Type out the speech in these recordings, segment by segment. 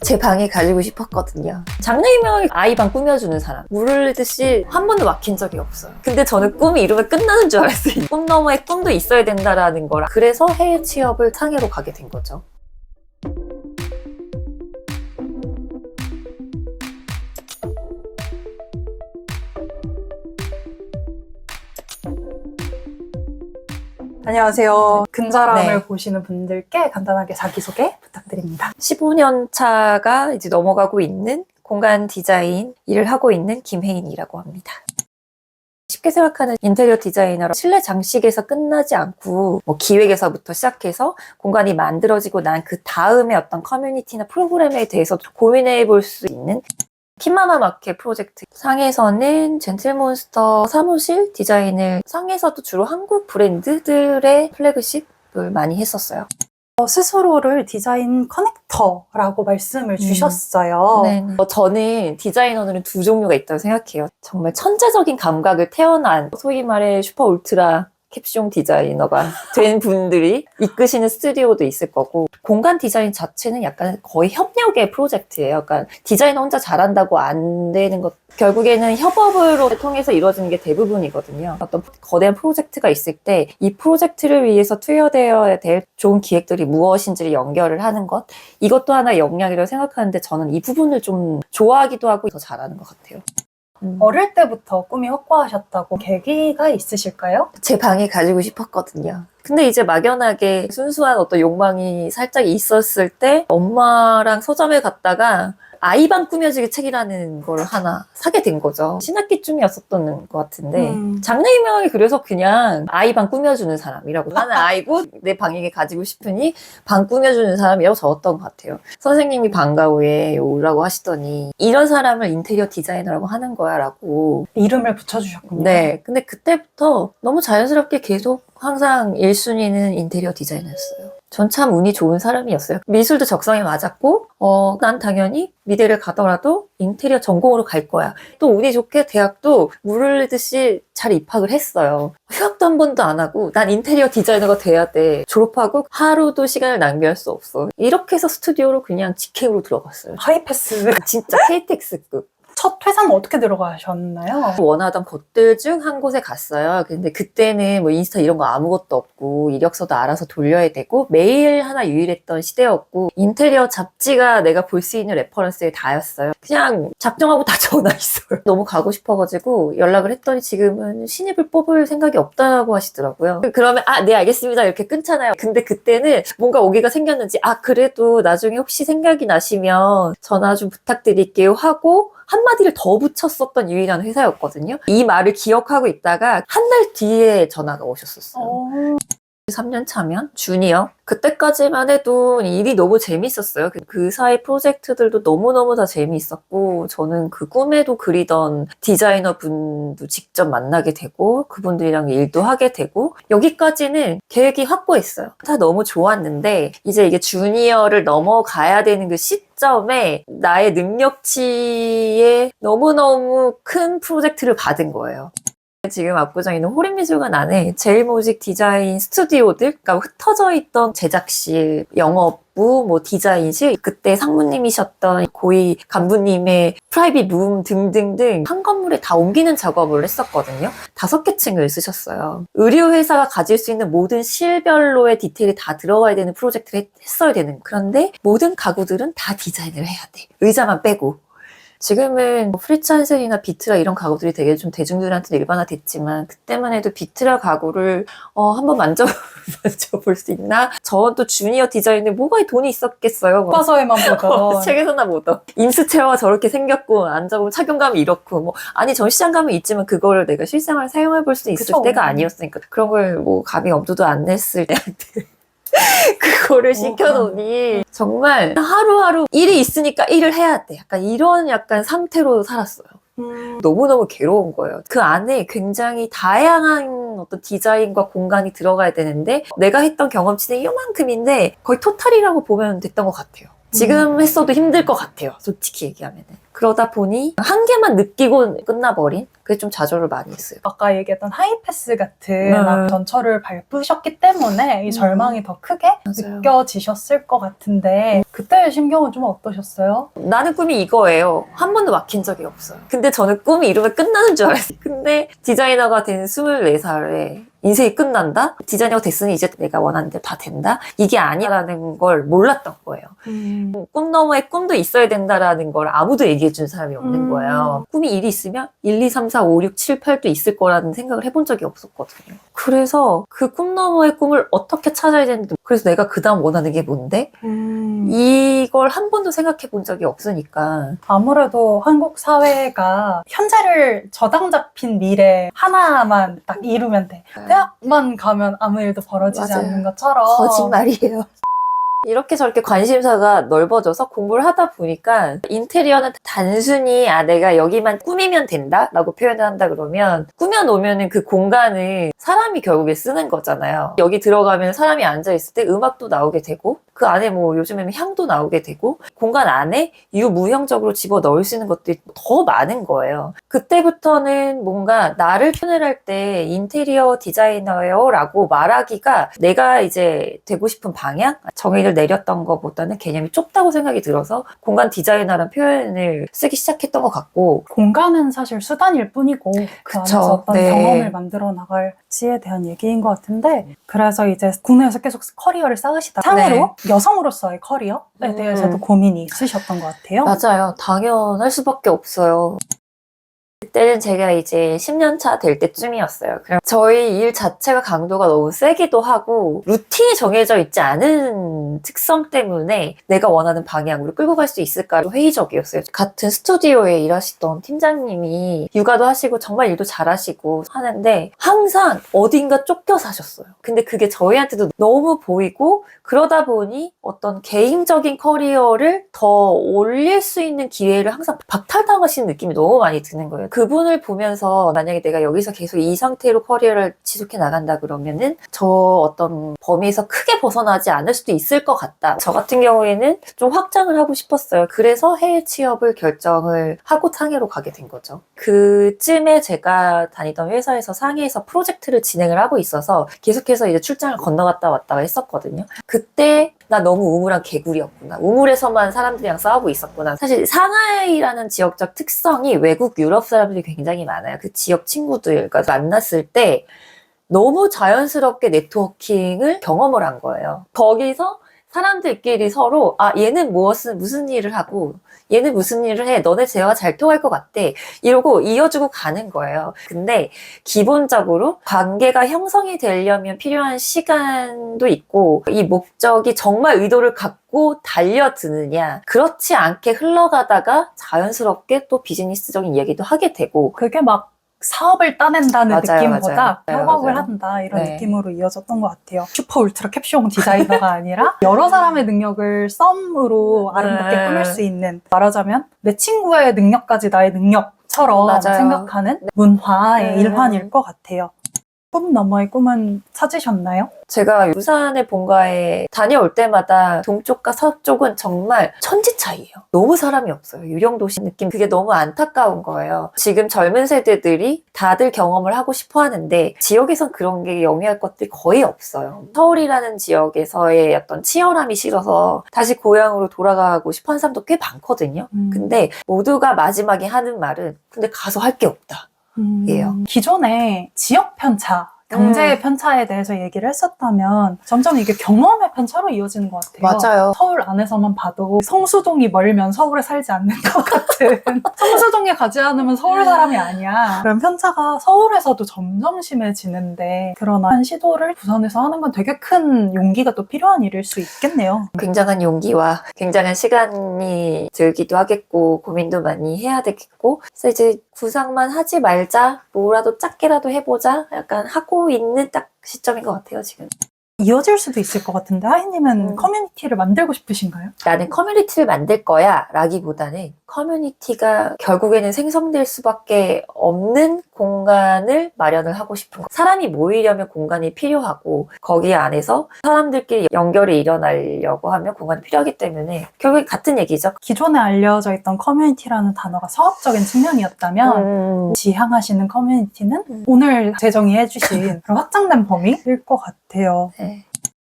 제 방에 가지고 싶었거든요. 장래희망을 아이 방 꾸며주는 사람. 물을 듯이 한 번도 막힌 적이 없어요. 근데 저는 꿈이 이루면 끝나는 줄 알았어요. 꿈 너머에 꿈도 있어야 된다라는 거라. 그래서 해외 취업을 상해로 가게 된 거죠. 안녕하세요. 근사람을 네. 보시는 분들께 간단하게 자기소개 부탁드립니다. 15년 차가 이제 넘어가고 있는 공간 디자인 일을 하고 있는 김혜인이라고 합니다. 쉽게 생각하는 인테리어 디자이너로 실내 장식에서 끝나지 않고 뭐 기획에서부터 시작해서 공간이 만들어지고 난 그 다음에 어떤 커뮤니티나 프로그램에 대해서 고민해 볼 수 있는 킴마마 마켓 프로젝트 상에서는 젠틀몬스터 사무실 디자인을 상에서도 주로 한국 브랜드들의 플래그십을 많이 했었어요. 스스로를 디자인 커넥터라고 말씀을 주셨어요. 네. 저는 디자이너들은 두 종류가 있다고 생각해요. 정말 천재적인 감각을 태어난 소위 말해 슈퍼 울트라 캡숑 디자이너가 된 분들이 이끄시는 스튜디오도 있을 거고, 공간 디자인 자체는 약간 거의 협력의 프로젝트예요. 그러니까 디자이너 혼자 잘한다고 안 되는 것, 결국에는 협업으로 통해서 이루어지는 게 대부분이거든요. 어떤 거대한 프로젝트가 있을 때 이 프로젝트를 위해서 투여되어야 될 좋은 기획들이 무엇인지를 연결을 하는 것, 이것도 하나의 역량이라고 생각하는데 저는 이 부분을 좀 좋아하기도 하고 더 잘하는 것 같아요. 어릴 때부터 꿈이 확고하셨다고 계기가 있으실까요? 제 방에 가지고 싶었거든요. 근데 이제 막연하게 순수한 어떤 욕망이 살짝 있었을 때 엄마랑 서점에 갔다가 아이방 꾸며지기 책이라는 걸 하나 사게 된 거죠. 신학기쯤이었었던 것 같은데 장래희망이 그래서 그냥 아이방 꾸며주는 사람이라고, 나는 아이고 내 방에 가지고 싶으니 방 꾸며주는 사람이라고 적었던 것 같아요. 선생님이 방과 후에 오라고 하시더니 이런 사람을 인테리어 디자이너라고 하는 거야 라고 이름을 붙여주셨군요. 네, 근데 그때부터 너무 자연스럽게 계속 항상 1순위는 인테리어 디자이너였어요. 전 참 운이 좋은 사람이었어요. 미술도 적성에 맞았고, 난 당연히 미대를 가더라도 인테리어 전공으로 갈 거야. 또 운이 좋게 대학도 물을 흐르듯이 잘 입학을 했어요. 휴학도 한 번도 안 하고 난 인테리어 디자이너가 돼야 돼. 졸업하고 하루도 시간을 낭비할 수 없어. 이렇게 해서 스튜디오로 그냥 직행으로 들어갔어요. 하이패스. 진짜 KTX급. 첫 회사는 어떻게 들어가셨나요? 원하던 곳들 중 한 곳에 갔어요. 근데 그때는 뭐 인스타 이런 거 아무것도 없고 이력서도 알아서 돌려야 되고 메일 하나 유일했던 시대였고, 인테리어 잡지가 내가 볼 수 있는 레퍼런스에 다였어요. 그냥 작정하고 다 전화했어요. 너무 가고 싶어가지고 연락을 했더니 지금은 신입을 뽑을 생각이 없다고 하시더라고요. 그러면 네 알겠습니다 이렇게 끊잖아요. 근데 그때는 뭔가 오기가 생겼는지 그래도 나중에 혹시 생각이 나시면 전화 좀 부탁드릴게요 하고 한마디를 더 붙였었던 유일한 회사였거든요. 이 말을 기억하고 있다가 한 달 뒤에 전화가 오셨었어요. 3년 차면 주니어. 그때까지만 해도 일이 너무 재밌었어요. 그 사이 프로젝트들도 너무너무 다 재미있었고, 저는 그 꿈에도 그리던 디자이너 분도 직접 만나게 되고 그분들이랑 일도 하게 되고, 여기까지는 계획이 확고했어요. 다 너무 좋았는데 이제 이게 주니어를 넘어가야 되는 그 시점에 나의 능력치에 너무너무 큰 프로젝트를 받은 거예요. 지금 압구정에 있는 호림미술관 안에 제일모직 디자인 스튜디오들, 그러니까 흩어져 있던 제작실, 영업부, 뭐 디자인실, 그때 상무님이셨던 고위 간부님의 프라이빗 룸 등등등 한 건물에 다 옮기는 작업을 했었거든요. 5개 층을 쓰셨어요. 의류회사가 가질 수 있는 모든 실별로의 디테일이 다 들어가야 되는 프로젝트를 했어야 되는, 그런데 모든 가구들은 다 디자인을 해야 돼. 의자만 빼고. 지금은 프리츠 한셀이나 비트라 이런 가구들이 되게 좀 대중들한테 일반화됐지만, 그때만 해도 비트라 가구를 한번 만져볼 수 있나? 저는 또 주니어 디자인에 뭐가 돈이 있었겠어요. 교과서에만 보던. 책에서나 보던 인스체어가 저렇게 생겼고 앉아보면 착용감이 이렇고, 아니 전시장 가면 있지만 그거를 내가 실생활 사용해볼 수 있을 그쵸. 때가 아니었으니까, 그런 걸 감히 엄두도 안 냈을 때한테 그거를 시켜놓으니 정말 하루하루 일이 있으니까 일을 해야 돼. 이런 상태로 살았어요. 너무너무 괴로운 거예요. 그 안에 굉장히 다양한 어떤 디자인과 공간이 들어가야 되는데, 내가 했던 경험치는 이만큼인데 거의 토탈이라고 보면 됐던 것 같아요. 지금 했어도 힘들 것 같아요. 솔직히 얘기하면은. 그러다 보니 한계만 느끼고 끝나버린? 그게 좀 좌절을 많이 했어요. 아까 얘기했던 하이패스 같은 전철을 밟으셨기 때문에 이 절망이 더 크게 맞아요. 느껴지셨을 것 같은데 그때의 심경은 좀 어떠셨어요? 나는 꿈이 이거예요. 한 번도 막힌 적이 없어요. 근데 저는 꿈이 이루면 끝나는 줄 알았어요. 근데 디자이너가 된 24살에 인생이 끝난다? 디자이너가 됐으니 이제 내가 원하는 대로 다 된다? 이게 아니라는 걸 몰랐던 거예요. 꿈 너머에 꿈도 있어야 된다라는 걸 아무도 얘기해 준 사람이 없는 거예요. 꿈이 1이 있으면 1, 2, 3, 4, 5, 6, 7, 8도 있을 거라는 생각을 해본 적이 없었거든요. 그래서 그 꿈 너머의 꿈을 어떻게 찾아야 되는지, 그래서 내가 그 다음 원하는 게 뭔데? 이걸 한 번도 생각해 본 적이 없으니까. 아무래도 한국 사회가 현재를 저당 잡힌 미래 하나만 딱 이루면 돼. 대학만 가면 아무 일도 벌어지지 맞아요. 않는 것처럼. 거짓말이에요. 이렇게 저렇게 관심사가 넓어져서 공부를 하다 보니까 인테리어는 단순히 내가 여기만 꾸미면 된다 라고 표현을 한다 그러면 꾸며놓으면 그 공간을 사람이 결국에 쓰는 거잖아요. 여기 들어가면 사람이 앉아있을 때 음악도 나오게 되고 그 안에 뭐 요즘에는 향도 나오게 되고 공간 안에 유무형적으로 집어넣을 수 있는 것들이 더 많은 거예요. 그때부터는 뭔가 나를 표현을 할 때 인테리어 디자이너예요 라고 말하기가 내가 이제 되고 싶은 방향? 정의를 내렸던 것보다는 개념이 좁다고 생각이 들어서 공간 디자이너라는 표현을 쓰기 시작했던 것 같고 공간은 사실 수단일 뿐이고 그 그쵸. 안에서 어떤 네. 경험을 만들어 나갈지에 대한 얘기인 것 같은데 그래서 이제 국내에서 계속 커리어를 쌓으시다 상으로 여성으로서의 커리어에 대해서도 고민이 있으셨던 것 같아요. 맞아요. 당연할 수밖에 없어요. 그때는 제가 이제 10년 차 될 때쯤이었어요. 그럼 저희 일 자체가 강도가 너무 세기도 하고 루틴이 정해져 있지 않은 특성 때문에 내가 원하는 방향으로 끌고 갈 수 있을까로 회의적이었어요. 같은 스튜디오에 일하시던 팀장님이 육아도 하시고 정말 일도 잘하시고 하는데 항상 어딘가 쫓겨 사셨어요. 근데 그게 저희한테도 너무 보이고 그러다 보니 어떤 개인적인 커리어를 더 올릴 수 있는 기회를 항상 박탈당하시는 느낌이 너무 많이 드는 거예요. 그분을 보면서 만약에 내가 여기서 계속 이 상태로 커리어를 지속해 나간다 그러면은 저 어떤 범위에서 크게 벗어나지 않을 수도 있을 것 같다. 저 같은 경우에는 좀 확장을 하고 싶었어요. 그래서 해외 취업을 결정을 하고 상해로 가게 된 거죠. 그쯤에 제가 다니던 회사에서 상해에서 프로젝트를 진행을 하고 있어서 계속해서 이제 출장을 건너갔다 왔다가 했었거든요. 그때 나 너무 우물한 개구리였구나. 우물에서만 사람들이랑 싸우고 있었구나. 사실 상하이라는 지역적 특성이 외국 유럽 사람들이 굉장히 많아요. 그 지역 친구들과 만났을 때 너무 자연스럽게 네트워킹을 경험을 한 거예요. 거기서 사람들끼리 서로 얘는 무슨 일을 하고 얘는 무슨 일을 해. 너네 대화가 잘 통할 것 같대. 이러고 이어주고 가는 거예요. 근데 기본적으로 관계가 형성이 되려면 필요한 시간도 있고 이 목적이 정말 의도를 갖고 달려드느냐 그렇지 않게 흘러가다가 자연스럽게 또 비즈니스적인 이야기도 하게 되고 그게 막 사업을 따낸다는 느낌보다 협업을 맞아요. 한다 이런 느낌으로 이어졌던 것 같아요. 슈퍼 울트라 캡숑 디자이너가 아니라 여러 사람의 능력을 썸으로 아름답게 꾸밀 수 있는 말하자면 내 친구의 능력까지 나의 능력처럼 생각하는 문화의 일환일 것 같아요. 꿈 너머의 꿈은 찾으셨나요? 제가 부산의 본가에 다녀올 때마다 동쪽과 서쪽은 정말 천지 차이예요. 너무 사람이 없어요. 유령도시 느낌. 그게 너무 안타까운 거예요. 지금 젊은 세대들이 다들 경험을 하고 싶어 하는데 지역에선 그런 게 영위할 것들이 거의 없어요. 서울이라는 지역에서의 어떤 치열함이 싫어서 다시 고향으로 돌아가고 싶어 하는 사람도 꽤 많거든요. 근데 모두가 마지막에 하는 말은 근데 가서 할 게 없다. 예요. 기존에 지역 편차 경제의 편차에 대해서 얘기를 했었다면 점점 이게 경험의 편차로 이어지는 것 같아요. 맞아요. 서울 안에서만 봐도 성수동이 멀면 서울에 살지 않는 것 같은 성수동에 가지 않으면 서울 사람이 아니야. 그런 편차가 서울에서도 점점 심해지는데 그러나 한 시도를 부산에서 하는 건 되게 큰 용기가 또 필요한 일일 수 있겠네요. 굉장한 용기와 굉장한 시간이 들기도 하겠고 고민도 많이 해야 되겠고 그래서 이제 구상만 하지 말자 뭐라도 작게라도 해보자 약간 하고 있는 딱 시점인 것 같아요 지금. 이어질 수도 있을 것 같은데 하이님은 커뮤니티를 만들고 싶으신가요? 나는 커뮤니티를 만들 거야 라기보다는 커뮤니티가 결국에는 생성될 수밖에 없는 공간을 마련을 하고 싶은 거. 사람이 모이려면 공간이 필요하고 거기 안에서 사람들끼리 연결이 일어나려고 하면 공간이 필요하기 때문에 결국에 같은 얘기죠. 기존에 알려져 있던 커뮤니티라는 단어가 사업적인 측면이었다면 지향하시는 커뮤니티는 오늘 재정이 해주신 그런 확장된 범위일 것 같아요. 네.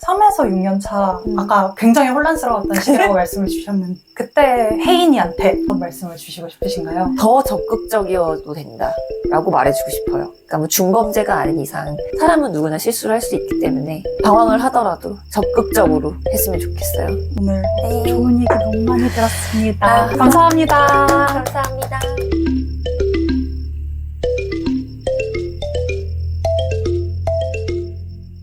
3에서 6년 차, 아까 굉장히 혼란스러웠던 시대라고 말씀을 주셨는데 그때 혜인이한테 어떤 말씀을 주시고 싶으신가요? 더 적극적이어도 된다라고 말해주고 싶어요. 그러니까 뭐 중범죄가 아닌 이상 사람은 누구나 실수를 할 수 있기 때문에 방황을 하더라도 적극적으로 했으면 좋겠어요. 오늘 네. 좋은 얘기 너무 많이 들었습니다. 아, 감사합니다. 감사합니다.